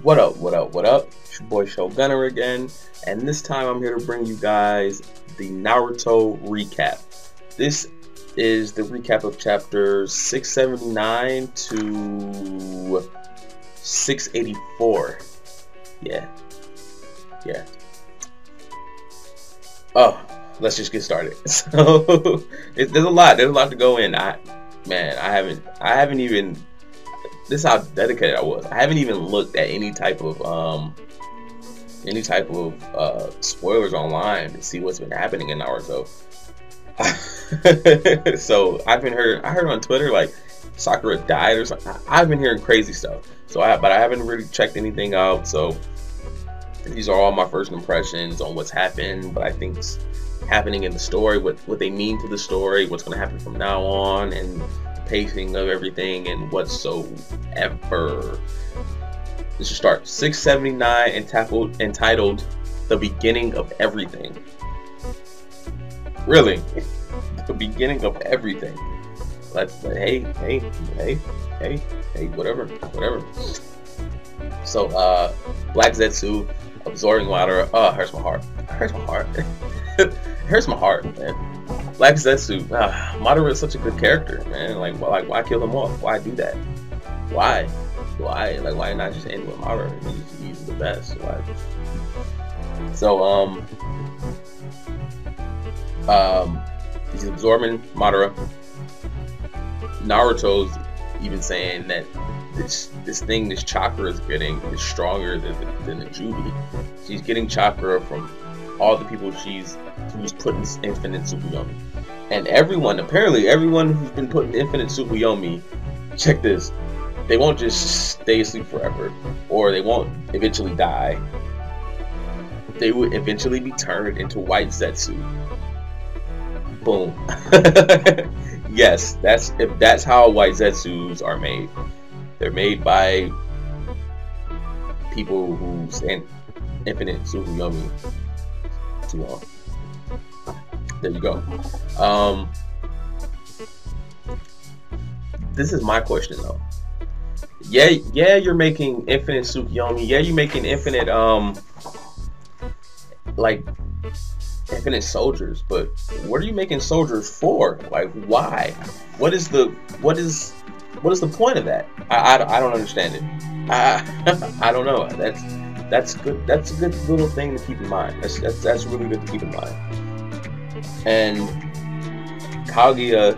What up, what up, what up? It's your boy Shogunner again, and this time I'm here to bring you guys the Naruto recap. This is the recap of chapters 679 to 684. Yeah. Oh, let's just get started. So there's a lot to go in. I haven't even. This is how dedicated I was. I haven't even looked at any type of spoilers online to see what's been happening in Naruto. So I heard on Twitter like Sakura died or something. I've been hearing crazy stuff. But I haven't really checked anything out. So these are all my first impressions on what's happened, what I think's happening in the story, what they mean to the story, what's going to happen from now on, and pacing of everything and whatsoever. This should start 679 entitled "The Beginning of Everything." Really, the beginning of everything. Hey, whatever. So, Black Zetsu absorbing water. Oh, hurts my heart. Hurts my heart, man. Black Zetsu, Madara is such a good character, man. Like, why kill him off? Why do that? Why? Like, why not just end with Madara? He's the best. Why? So, he's absorbing Madara. Naruto's even saying that this chakra is getting is stronger than the Jubi. She's getting chakra from all the people who's put in infinite Tsukuyomi. And apparently everyone who's been put in infinite Tsukuyomi, check this, they won't just stay asleep forever, or they won't eventually die. They would eventually be turned into white Zetsu. Boom. Yes, that's how white Zetsus are made. They're made by people who's in infinite Tsukuyomi too long. There you go. This is my question though. Yeah, you're making infinite Tsukuyomi. Yeah, you're making infinite infinite soldiers. But what are you making soldiers for? Like, why? What is the point of that? I don't understand it. I don't know. That's good. That's a good little thing to keep in mind. That's really good to keep in mind. And Kaguya,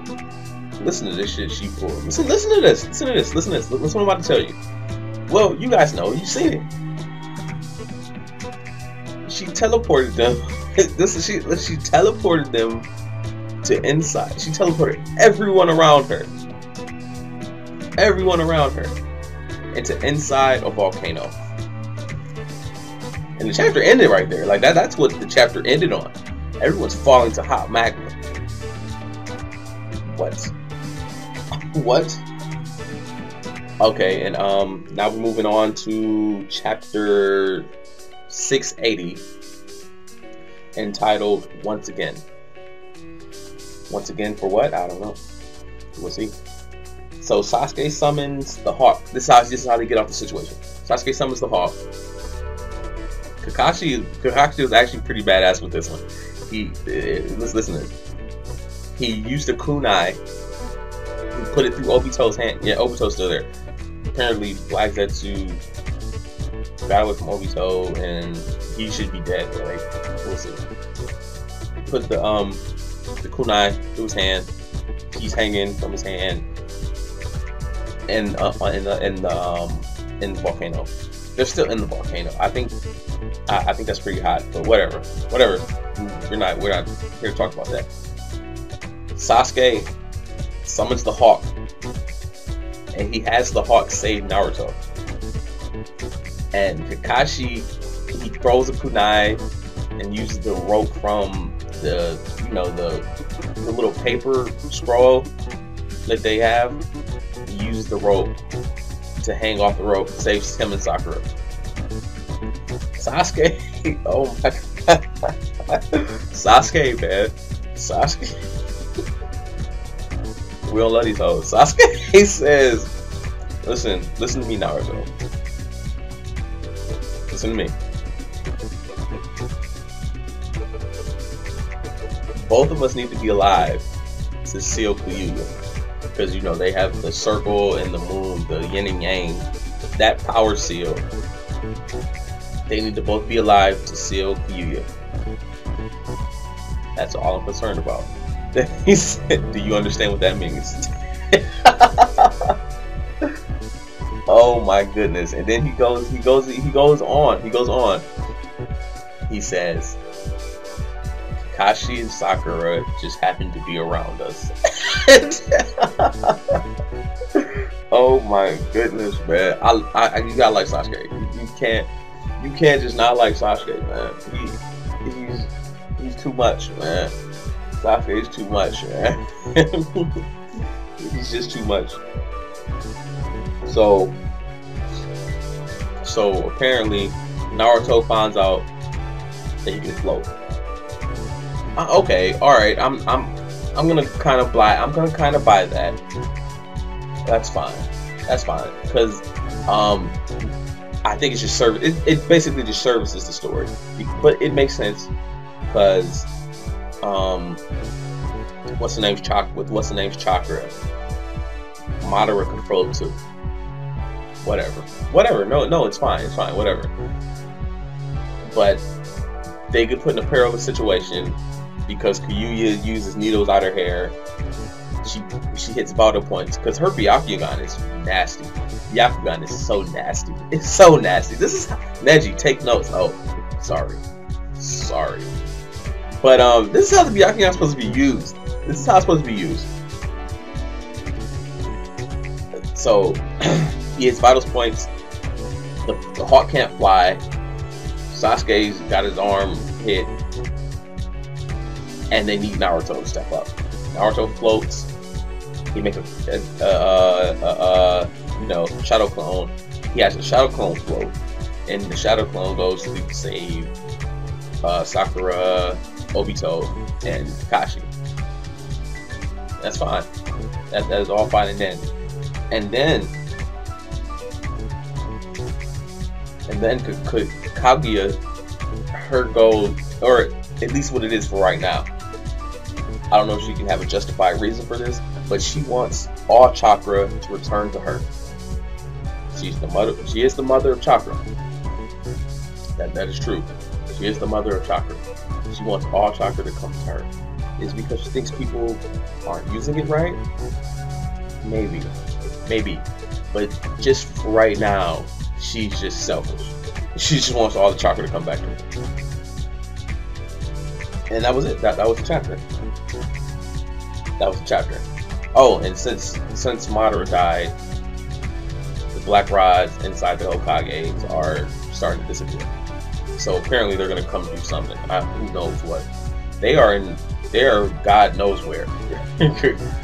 listen to this shit she pulled. Listen to this. Listen to this. Listen what I'm about to tell you. Well, you guys know. You've seen it. She teleported them. She teleported them to inside. She teleported everyone around her. Into inside a volcano. And the chapter ended right there. Like that's what the chapter ended on. Everyone's falling to hot magma. What? Okay, and now we're moving on to chapter 680, entitled "Once Again." Once again for what? I don't know. We'll see. So Sasuke summons the Hawk. This is how they get off the situation. Sasuke summons the Hawk. Kakashi was actually pretty badass with this one. Let's listen to this. He used a kunai. He put it through Obito's hand. Yeah, Obito's still there. Apparently, Black Zetsu got away from Obito, and he should be dead. But like, we'll see. Put the kunai through his hand. He's hanging from his hand, in the volcano. They're still in the volcano. I think that's pretty hot, but whatever. We're not here to talk about that. Sasuke summons the Hawk, and he has the Hawk save Naruto. And Kakashi, he throws a kunai and uses the rope from the little paper scroll that they have. He uses the rope to hang off the rope, saves him and Sakura. Sasuke, oh my god. Sasuke, man. Sasuke. We don't love these hoes. Sasuke says, listen to me, Naruto. Listen to me. Both of us need to be alive to seal Kyuubi. Because, you know, they have the circle and the moon, the yin and yang, that power seal. They need to both be alive to seal Kyuubi. That's all I'm concerned about. He said, do you understand what that means? Oh my goodness. And then he goes on. He says, Kakashi and Sakura just happen to be around us. Oh my goodness, man. You gotta like Sasuke. You can't just not like Sasuke, man. He's too much, man. Sasuke is too much, man. He's just too much. So apparently Naruto finds out that he can float. Okay, all right. I'm gonna kind of buy that. That's fine. Because I think it's just service. It basically just services the story, but it makes sense because what's the name's chakra? Madara can float too. Whatever. No, it's fine. Whatever. But they get put in a perilous situation because Kyuubi uses needles out her hair. She hits vital points because her Byakugan is nasty. Byakugan is so nasty. It's so nasty. This is Neji. Take notes. Oh, sorry. But this is how the Byakugan is supposed to be used. So he hits vital points. The hawk can't fly. Sasuke's got his arm hit, and they need Naruto to step up. Naruto floats. He makes a shadow clone. He has a shadow clone float, and the shadow clone goes to save Sakura, Obito, and Kakashi. That's fine. That is all fine and then. And then Kaguya, her goal, or at least what it is for right now. I don't know if she can have a justified reason for this, but she wants all chakra to return to her. She is the mother of chakra. That is true. She is the mother of chakra. She wants all chakra to come to her. Is it because she thinks people aren't using it right? Maybe. But just for right now, she's just selfish. She just wants all the chakra to come back to her. And that was it. That was the chapter. Oh, and since Madara died, the black rods inside the Hokages are starting to disappear. So apparently they're going to come do something. Who knows what? They are God knows where.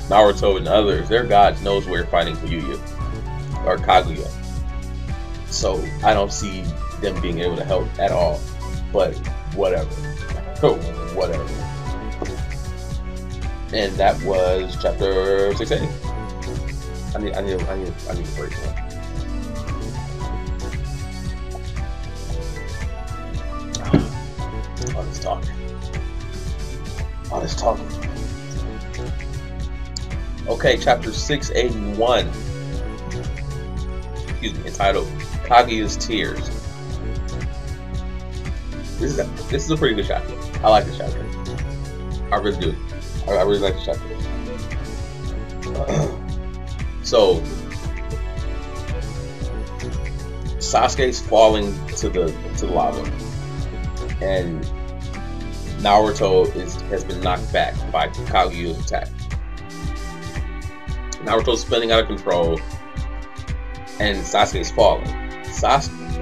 Naruto and others, they're God knows where fighting Kyuubi or Kaguya. So I don't see them being able to help at all. But whatever. Whatever. And that was chapter 680. I need a break. All this talking. Okay, chapter 681. Excuse me, entitled Kaguya's Tears. This is a pretty good chapter. I like this chapter. I really do. I really like this chapter. So Sasuke's falling to the lava, and Naruto has been knocked back by Kaguya's attack. Naruto's spinning out of control, and Sasuke's falling.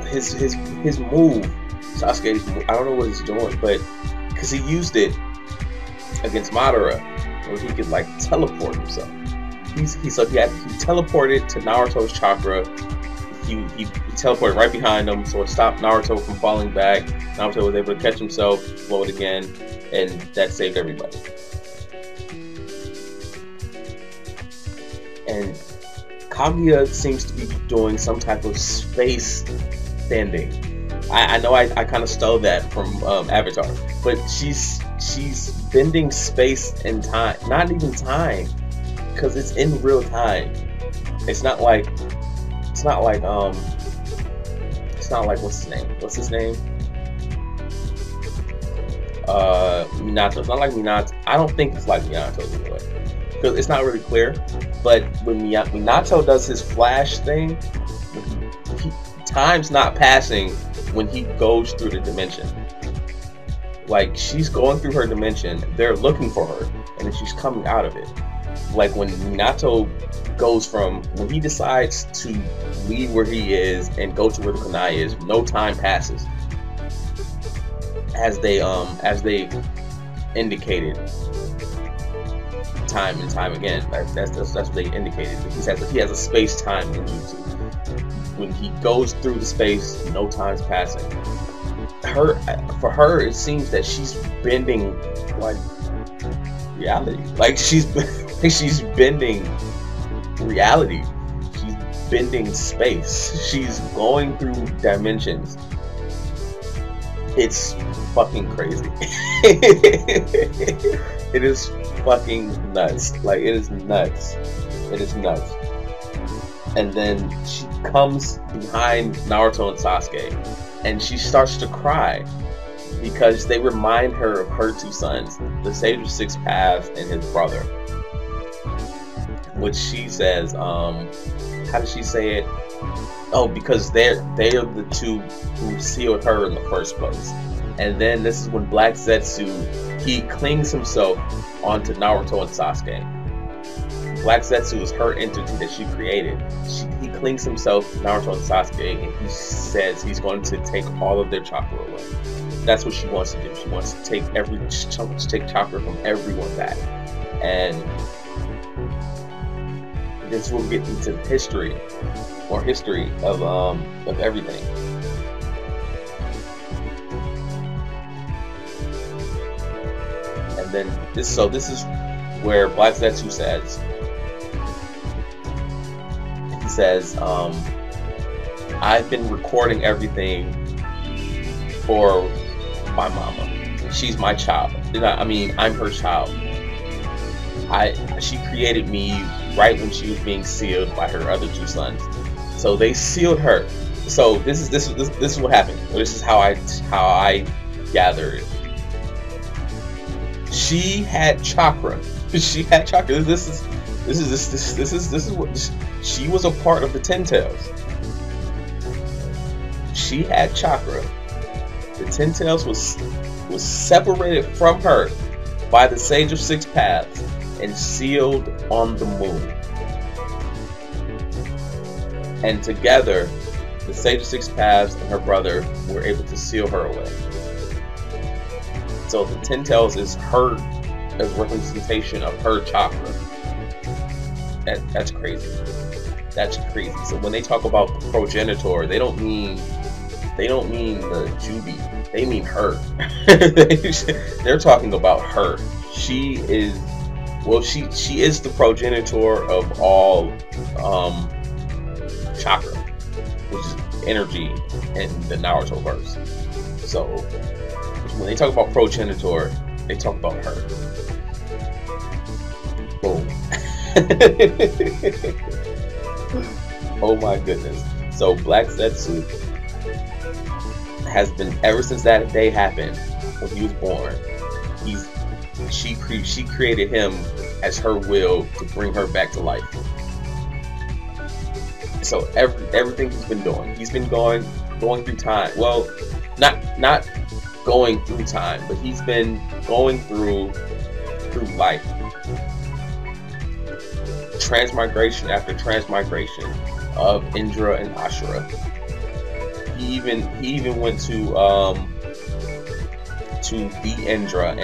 His move, Sasuke's move, I don't know what he's doing, but because he used it against Madara, where he could like teleport himself. He teleported to Naruto's chakra. He teleported right behind him, so it stopped Naruto from falling back. Naruto was able to catch himself, blow it again, and that saved everybody. and Kaguya seems to be doing some type of space bending. I know I kind of stole that from Avatar, but she's bending space and time, not even time, because it's in real time. It's not like what's his name? Minato. It's not like Minato. I don't think it's like Minato anyway, because it's not really clear. But when Minato does his flash thing, time's not passing when he goes through the dimension. Like, she's going through her dimension, they're looking for her, and then she's coming out of it. Like when Minato goes from, when he decides to leave where he is and go to where the kunai is, no time passes. As they indicated time and time again. That's what they indicated. He has a space-time when he goes through the space, no time's passing. For her, it seems that she's bending like reality. Like she's bending reality. She's bending space. She's going through dimensions. It's fucking crazy. It is fucking nuts. Like, it is nuts. It is nuts. And then she comes behind Naruto and Sasuke, and she starts to cry because they remind her of her two sons, the Sage of Six Paths and his brother. Which she says, how does she say it? Oh, because they are the two who sealed her in the first place. And then this is when Black Zetsu, he clings himself onto Naruto and Sasuke. Black Zetsu is her entity that she created. He clings himself to Naruto and Sasuke, and he says he's going to take all of their chakra away. That's what she wants to do. She wants to take chakra from everyone back. And this will get into history of everything. And then this is where Black Zetsu says, I've been recording everything for my mama. She's my child. I mean, I'm her child. She created me right when she was being sealed by her other two sons. So they sealed her. So this is what happened. This is how I gather it. She had chakra. She had chakra. This is what she was a part of the Ten Tails. She had chakra. The Ten Tails was separated from her by the Sage of Six Paths and sealed on the moon. And together, the Sage of Six Paths and her brother were able to seal her away. So the Ten Tails is her as representation of her chakra. That's crazy. That's crazy. So when they talk about the progenitor, they don't mean the Jubi. They mean her. They're talking about her. She is the progenitor of all chakra, which is energy in the Naruto verse. So when they talk about progenitor, they talk about her. Boom. Oh my goodness. So Black Zetsu has been, ever since that day happened when he was born, she created him as her will to bring her back to life. So everything he's been doing, he's been going through time. Well, not going through time, but he's been going through life. Transmigration after transmigration of Indra and Ashura. He even went to the Indra and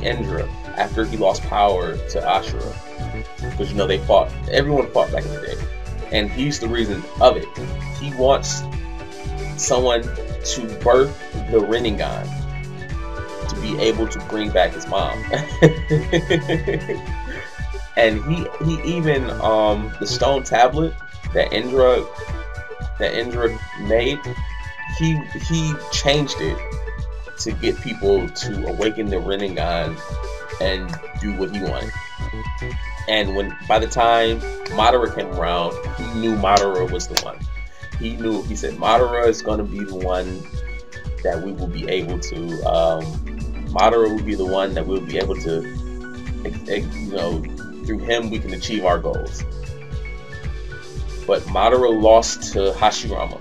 Indra after he lost power to Ashura, because everyone fought back in the day, and he's the reason of it. He wants someone to birth the Rinnegan to be able to bring back his mom. And he even the stone tablet that Indra made, he changed it to get people to awaken the Rinnegan and do what he wanted. And by the time Madara came around, he knew Madara was the one. He said Madara is going to be the one that we will be able to. Madara will be the one that we'll be able to. Through him we can achieve our goals. But Madara lost to Hashirama.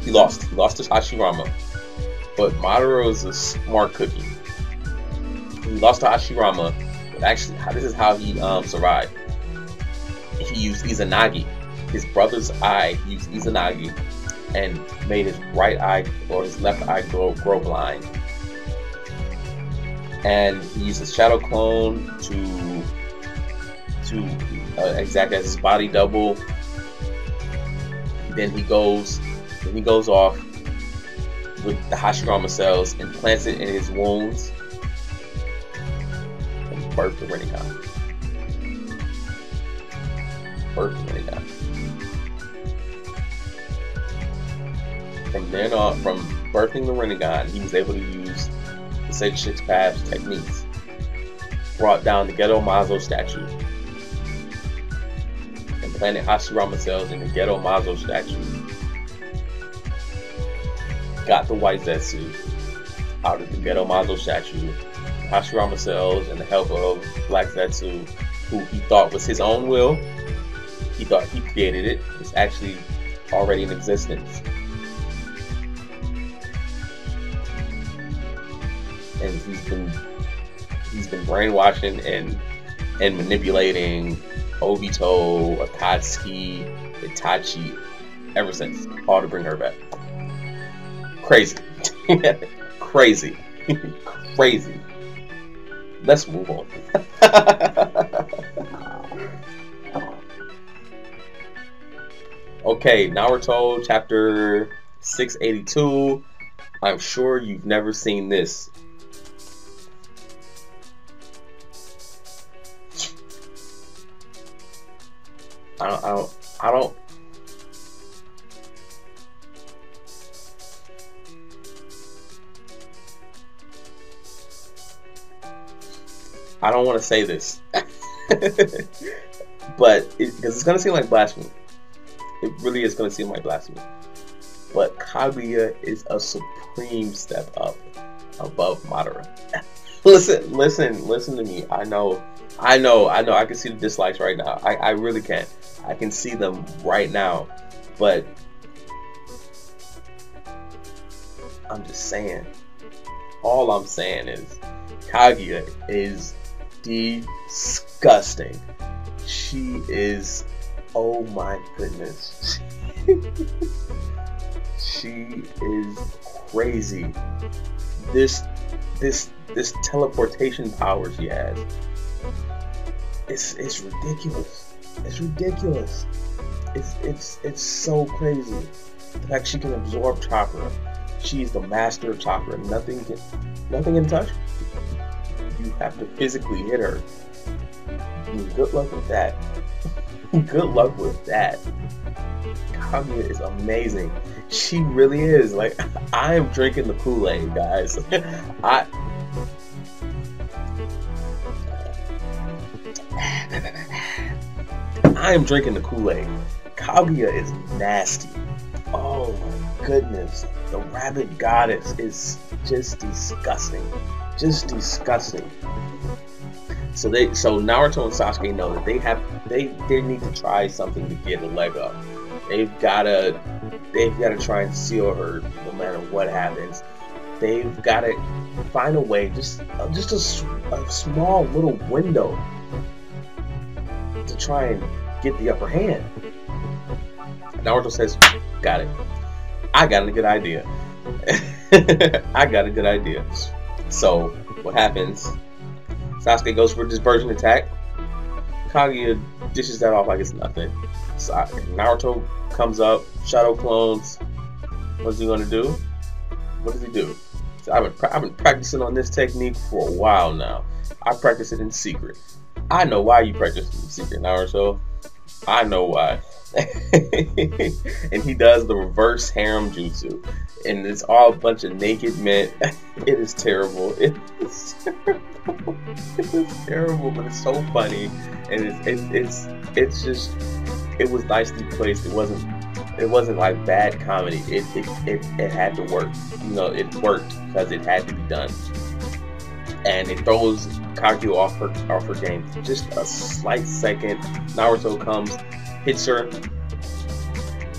He lost to Hashirama. But Madara is a smart cookie. He lost to Hashirama, but actually, this is how he survived. He used Izanagi, his brother's eye. He used Izanagi and made his right eye or his left eye grow blind. And he used his shadow clone to exact as his body double. Then he goes off with the Hashirama cells and plants it in his wounds and birthed the Rinnegan. From then on, from birthing the Rinnegan, he was able to use the Sage Six Paths techniques. Brought down the Geto Mazo statue and planted Hashirama cells in the Geto Mazo statue. Got the White Zetsu out of the Geto Mazo statue. Hashirama cells and the help of Black Zetsu, who he thought was his own will. He thought he created it. It's actually already in existence. And he's been brainwashing and manipulating Obito, Akatsuki, Itachi ever since, all to bring her back. Crazy. Crazy. Crazy. Let's move on. Okay, Naruto chapter 682. I'm sure you've never seen this. I don't want to say this, but because it's gonna seem like blasphemy. It really is gonna seem like blasphemy. But Kaguya is a supreme step up above Madara. Listen to me. I know. I can see the dislikes right now. I really can. I can see them right now. But I'm just saying. All I'm saying is Kaguya is disgusting. She is, oh my goodness. She is crazy. This teleportation power she has. It's ridiculous. It's ridiculous. It's so crazy. The fact she can absorb chakra. She's the master of chakra. Nothing can touch her. You have to physically hit her. Good luck with that. Good luck with that. Kaguya is amazing. She really is. Like, I am drinking the Kool-Aid, guys. I am drinking the Kool-Aid. Kaguya is nasty. Oh my goodness. The rabbit goddess is just disgusting. Just disgusting. So Naruto and Sasuke know that they need to try something to get a leg up. They've gotta try and seal her no matter what happens. They've gotta find a way, just a small little window to try and get the upper hand. Naruto says, got it. I got a good idea. I got a good idea. So what happens? Sasuke goes for a dispersion attack. Kaguya dishes that off like it's nothing. So Naruto comes up, shadow clones. What's he gonna do? What does he do? So I've been practicing on this technique for a while now. I practice it in secret. I know why you practice the secret, Naruto. I know why. And he does the reverse harem jutsu, and it's all a bunch of naked men. It is terrible. It's terrible. It's terrible, but it's so funny, and it's just, it was nicely placed. It wasn't like bad comedy. It had to work. You know, it worked because it had to be done, and it throws Kaguya off her game. Just a slight second, Naruto comes, hits her.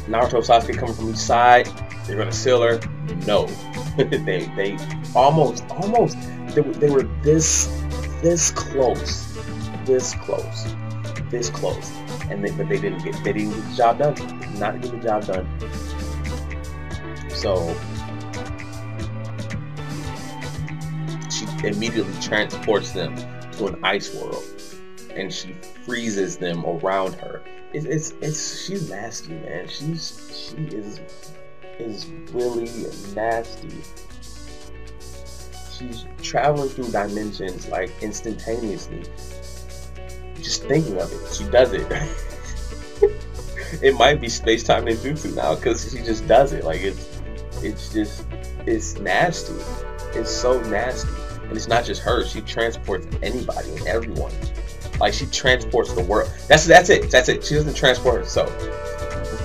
Naruto, Sasuke coming from each side. They're gonna seal her. No, they almost they were this close, and but they didn't get the job done. They did not get the job done. So she immediately transports them to an ice world, and she freezes them around her. She's nasty, man. She is really nasty. She's traveling through dimensions like instantaneously. Just thinking of it, she does it. It might be space-time ninjutsu now because she just does it. Like it's nasty. It's so nasty, and it's not just her. She transports anybody and everyone. Like, she transports the world. That's it. She doesn't transport herself.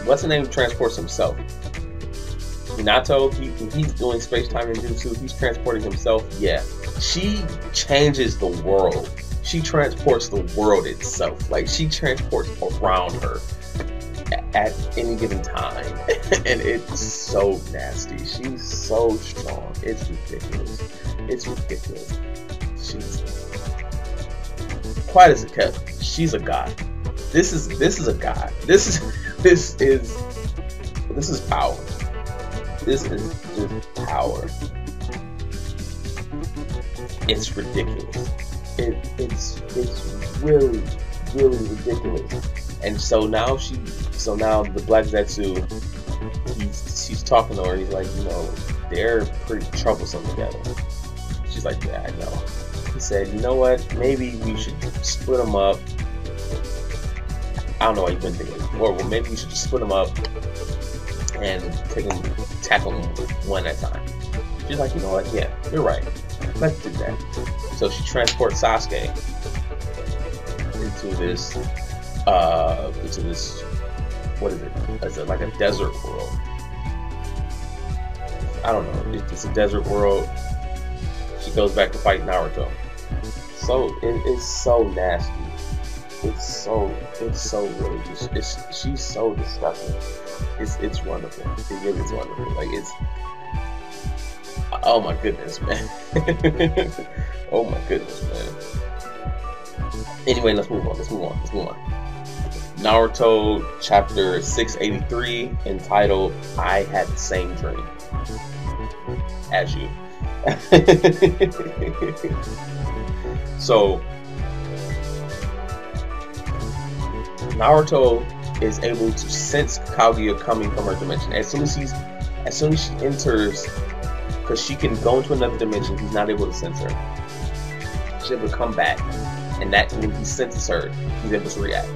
What's the name of transports himself? Minato, he's doing space-time ninjutsu. He's transporting himself. Yeah. She changes the world. She transports the world itself. Like, she transports around her at any given time. And it's so nasty. She's so strong. It's ridiculous. She's quiet as a kept. She's a god. This is a god. This is power. This is just power. It's ridiculous. It's really ridiculous. And so now the Black Zetsu, he's talking to her. He's like, you know, they're pretty troublesome together. She's like, yeah, I know. He said, you know what? Maybe we should split them up. I don't know what you've been thinking before. Well, maybe we should just split them up and tackle them one at a time. She's like, you know what? Yeah, you're right. Let's do that. So she transports Sasuke into this, what is it? Is it like a desert world? I don't know. It's a desert world. She goes back to fight Naruto. So it's so nasty. It's so really she's so disgusting. It's wonderful. It really is wonderful. Like, it's, oh my goodness, man. Oh my goodness, man. Anyway, let's move on. Naruto chapter 683, entitled I Had the Same Dream as You. So Naruto is able to sense Kaguya coming from her dimension. As soon as she enters, because she can go into another dimension, he's not able to sense her. She's able to come back, and that when he senses her, he's able to react.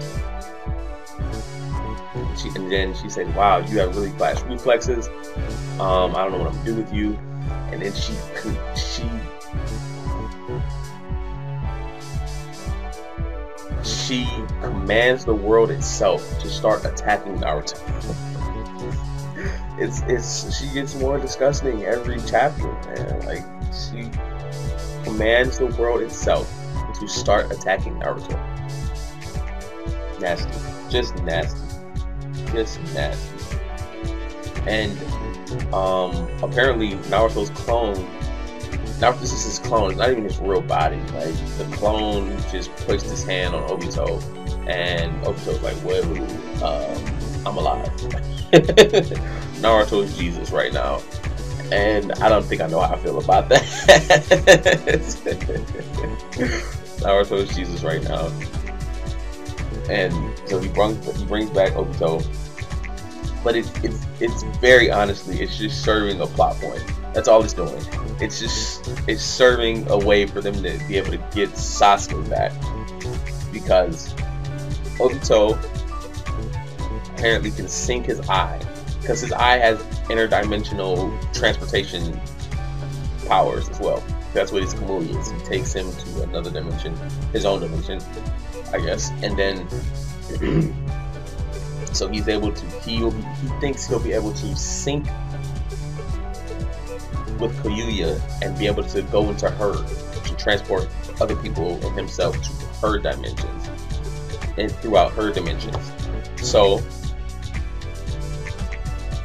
And then she said, wow, you have really fast reflexes. I don't know what I'm gonna do with you. And then she commands the world itself to start attacking Naruto. She gets more disgusting every chapter, man. Like, she commands the world itself to start attacking Naruto. Nasty. Just nasty. And apparently Naruto's clone, this is his clone, it's not even his real body. Like, the clone just placed his hand on Obito, and Obito's like, whoa, I'm alive. Naruto is Jesus right now, and I don't think I know how I feel about that. Naruto is Jesus right now, and so he brings back Obito. But it's very honestly, it's just serving a plot point. That's all it's doing. It's serving a way for them to be able to get Sasuke back. because Obito apparently can sync his eye, because his eye has interdimensional transportation powers as well. That's what his Kamui is. He takes him to another dimension, his own dimension, I guess, and then so he's able to. He thinks he'll be able to sync with Kyuuya and be able to go into her to transport other people and himself to her dimensions and throughout her dimensions. So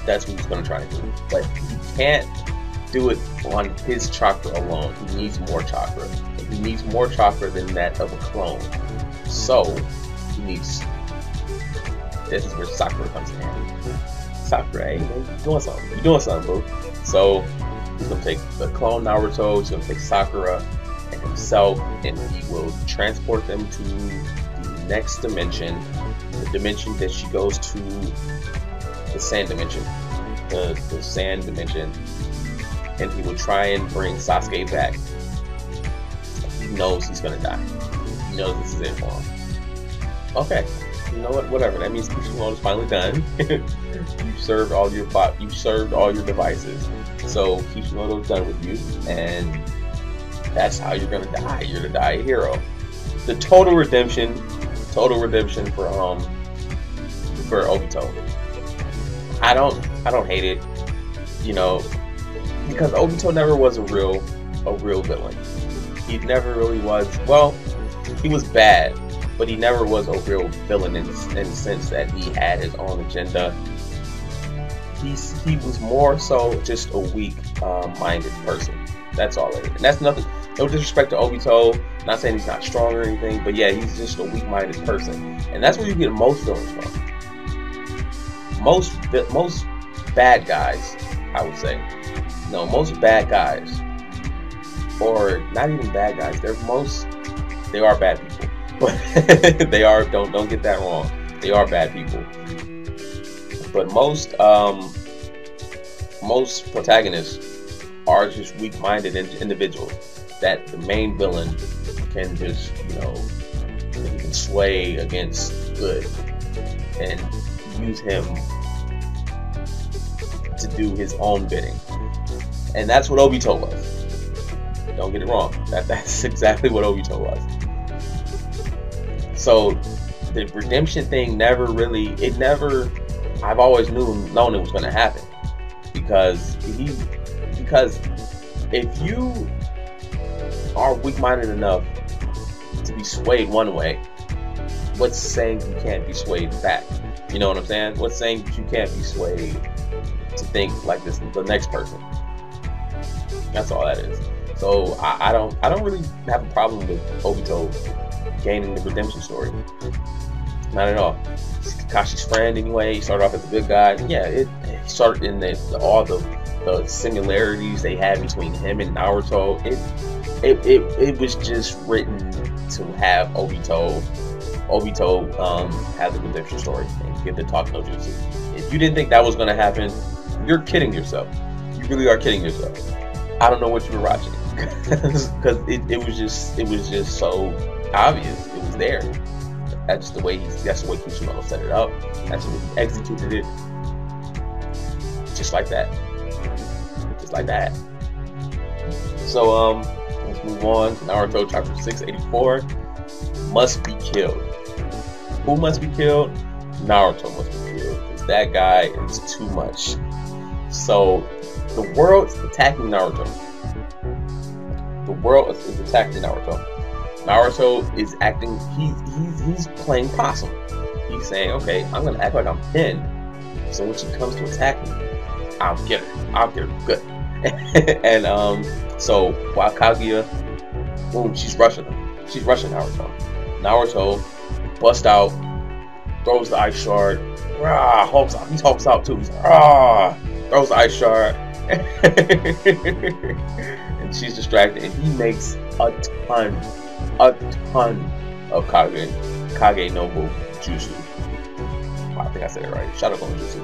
that's what he's going to try to do, but he can't do it on his chakra alone. He needs more chakra. And he needs more chakra than that of a clone. So he needs. This is where Sakura comes in handy. Sakura, hey man, you're doing something. You're doing something, boo. So he's gonna take the clone Naruto. He's gonna take Sakura and himself, and he will transport them to the next dimension, the dimension that she goes to, the sand dimension, the sand dimension. And he will try and bring Sasuke back. He knows he's gonna die. He knows this is it for him. Okay, you know what? Whatever. That means Kishimoto's finally done. You've served all your devices. So Kishimoto's done with you, and that's how you're gonna die. You're gonna die a hero. The total redemption for Obito. I don't hate it. You know. Because Obito never was a real villain. He never really was. Well, he was bad, but he never was a real villain in the sense that he had his own agenda. He was more so just a weak-minded person. That's all it is. And that's nothing. No disrespect to Obito. Not saying he's not strong or anything, but yeah, he's just a weak-minded person, and that's where you get most villains from. Most bad guys, I would say. No, most bad guys, or not even bad guys. They are bad people, but they are. Don't get that wrong. They are bad people. But most protagonists are just weak-minded individuals that the main villain can just, he can sway against good and use him to do his own bidding. And that's what Obito was. Don't get it wrong. That's exactly what Obito was. So the redemption thing I've always known it was going to happen. Because if you are weak-minded enough to be swayed one way, what's saying you can't be swayed back? You know what I'm saying? What's saying you can't be swayed to think like this the next person? That's all that is. So I don't really have a problem with Obito gaining the redemption story. Not at all. He's Kakashi's friend anyway. He started off as a good guy. Yeah, he started in all the similarities they had between him and Naruto. It was just written to have Obito have the redemption story and get the talk no jutsu. If you didn't think that was going to happen, you're kidding yourself. You really are kidding yourself. I don't know what you were watching, because it was just so obvious. It was there. That's the way Kishimoto set it up. That's the way he executed it. Just like that. Just like that. So let's move on to Naruto chapter 684. Must be killed. Who must be killed? Naruto must be killed, because that guy is too much. So the world is attacking Naruto. The world is attacking Naruto. Naruto is acting. He's playing possum. He's saying, "Okay, I'm gonna act like I'm pinned. So when she comes to attack me, I'll get her. I'll get her good." And so while Kaguya, boom, she's rushing him. She's rushing Naruto. Naruto busts out, throws the ice shard. Rah, hulks out. He hulks out too. He's like, throws the ice shard. And she's distracted, and he makes a ton of Kage Nobu Jutsu. I think I said it right. Shadow Clone Jutsu.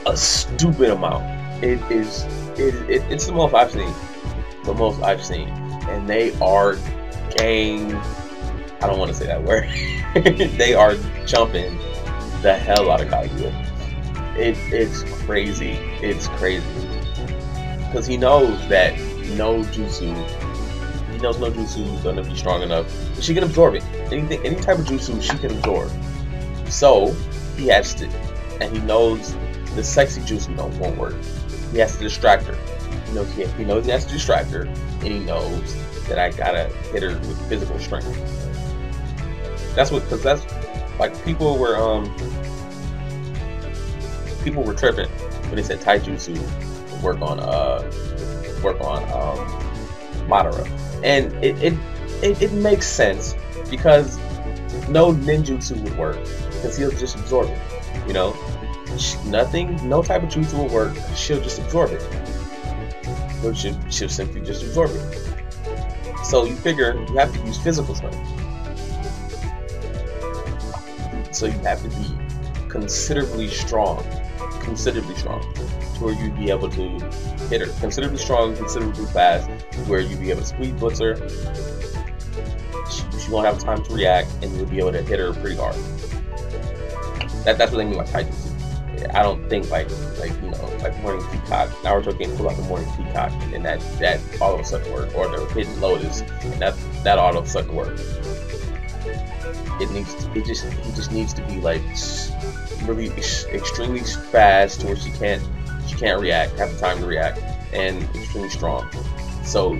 A stupid amount. It's the most I've seen. And they are I don't want to say that word. They are jumping the hell out of Kaguya. It's crazy. It's crazy. Because he knows that no jutsu, he knows no jutsu is gonna be strong enough. She can absorb it. Any type of jutsu she can absorb. So he has to, and he knows the sexy jutsu won't work. He has to distract her. He knows he has to distract her, and he knows that I gotta hit her with physical strength. Because that's like people were tripping when they said taijutsu work on Madara, and it makes sense because no ninjutsu would work because he'll just absorb it. You know, no type of jutsu will work. She'll just absorb it. Or she'll simply just absorb it. So you figure you have to use physical strength. So you have to be considerably strong, to where you'd be able to hit her. Considerably strong, considerably fast, to where you'd be able to squeeze blitz her. She won't have time to react, and you'll be able to hit her pretty hard. That's what they mean by taijutsu. I don't think like Morning Peacock. Naruto can't pull out the Morning Peacock, and that all of a sudden work, or the Hidden Lotus, and that all of a sudden work. He just needs to be like really extremely fast to where she can't react, have the time to react, and extremely strong. So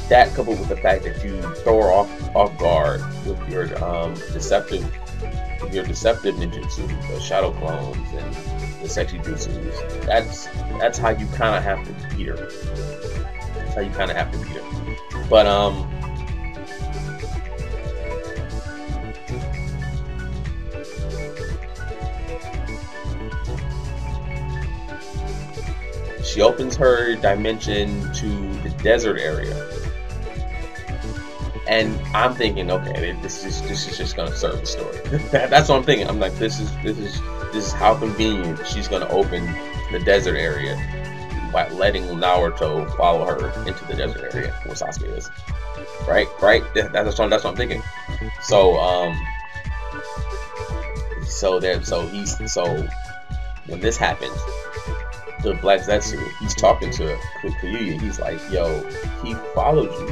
that coupled with the fact that you throw her off guard with your deceptive ninjutsu, the shadow clones and the sexy jutsus, that's how you kind of have to beat her. But she opens her dimension to the desert area, and I'm thinking, okay, this is just gonna serve the story. That's what I'm thinking. I'm like, this is how convenient she's gonna open the desert area by letting Naruto follow her into the desert area where Sasuke is. Right? That's what I'm thinking. So when this happens, the Black Zetsu, he's talking to Kyuuya. He's like, yo, he followed you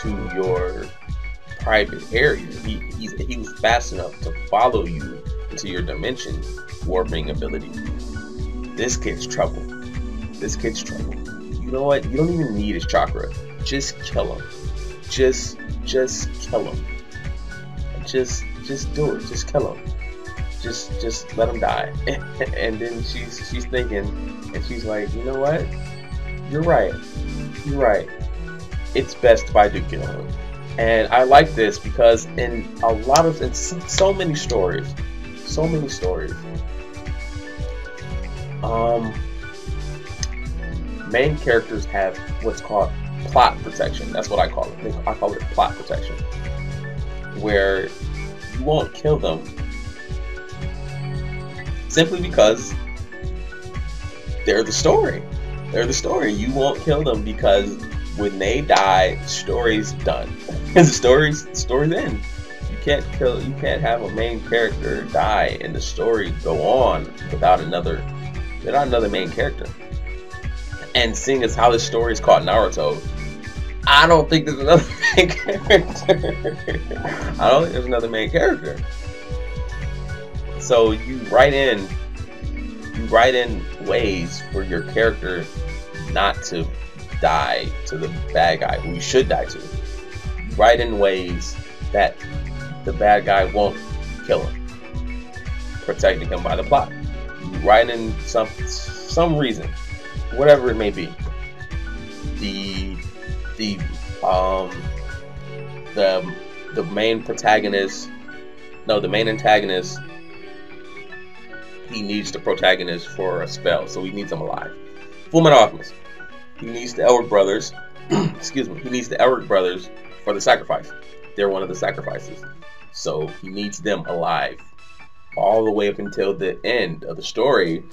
to your private area. He was fast enough to follow you into your dimension warping ability. This kid's trouble. You know what? You don't even need his chakra. Just kill him. Just kill him. Just do it. Just kill him. Just let him die. And then she's thinking, and she's like, you know what? You're right. It's best if I do kill him. And I like this because in so many stories, main characters have what's called plot protection. That's what I call it. I call it plot protection, where you won't kill them simply because they're the story. You won't kill them because when they die, the story's done. The story's end. You can't have a main character die and the story go on without another main character. And seeing as how this story is called Naruto, I don't think there's another main character. So you write in ways for your character not to die to the bad guy who you should die to. You write in ways that the bad guy won't kill him, protecting him by the plot. You write in some reason, whatever it may be. The main antagonist, he needs the protagonist for a spell, so he needs them alive. Fullmetal Alchemist, he needs the Elric brothers. Excuse me. He needs the Elric brothers for the sacrifice. They're one of the sacrifices, so he needs them alive all the way up until the end of the story,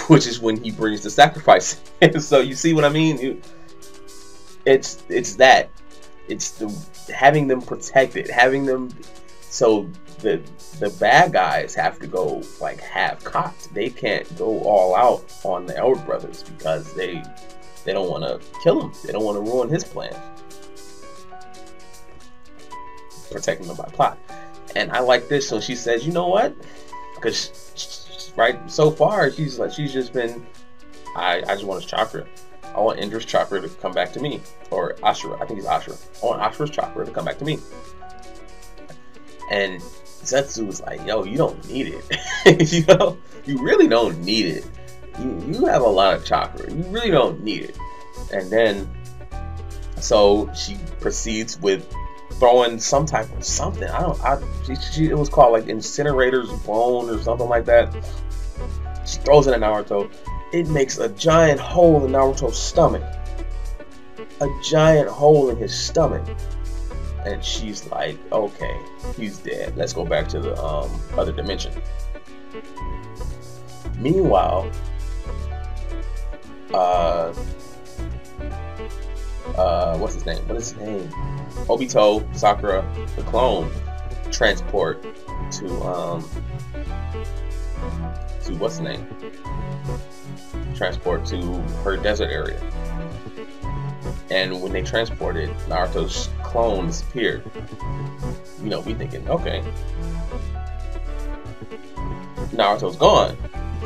which is when he brings the sacrifice. So you see what I mean? It's that. It's the having them protected, having them So the bad guys have to go like half cocked. They can't go all out on the elder brothers because they don't want to kill him. They don't want to ruin his plans. Protecting them by plot. And I like this. So she says, you know what? Because right so far she's just been, I just want his chakra. I want Indra's chakra to come back to me, or Ashura. I think it's Ashura. I want Ashura's chakra to come back to me. And Zetsu was like, yo, you don't need it. You know, you really don't need it. You have a lot of chakra. You really don't need it. And then, so she proceeds with throwing some type of something. It was called like Incinerator's Bone or something like that. She throws it at Naruto. It makes a giant hole in Naruto's stomach. A giant hole in his stomach. And she's like, okay, he's dead. Let's go back to the other dimension. Meanwhile, what's his name? What is his name? Obito, Sakura, the clone, transport to what's his name? Transport to her desert area. And when they transported, Naruto's clone disappeared. You know, we thinking, okay, Naruto's gone.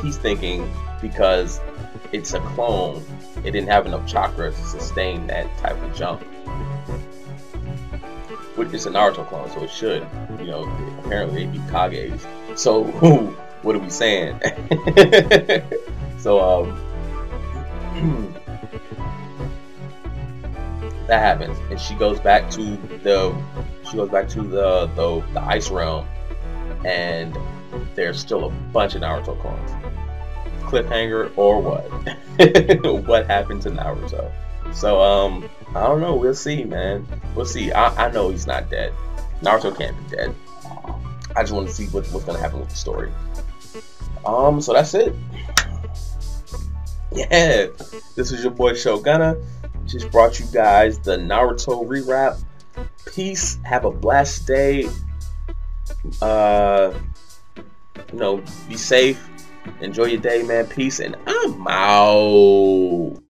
He's thinking because it's a clone, it didn't have enough chakra to sustain that type of jump. Which is a Naruto clone, so it should. You know, apparently they beat Kages. So, what are we saying? So, that happens, and she goes back to the ice realm, and there's still a bunch of Naruto clones. Cliffhanger or what? What happened to Naruto? So I don't know. We'll see, man. We'll see. I know he's not dead. Naruto can't be dead. I just want to see what's gonna happen with the story. So that's it. Yeah, this is your boy Shogunna. Just brought you guys the Naruto rewrap. Peace. Have a blessed day. You know, be safe. Enjoy your day, man. Peace, and I'm out.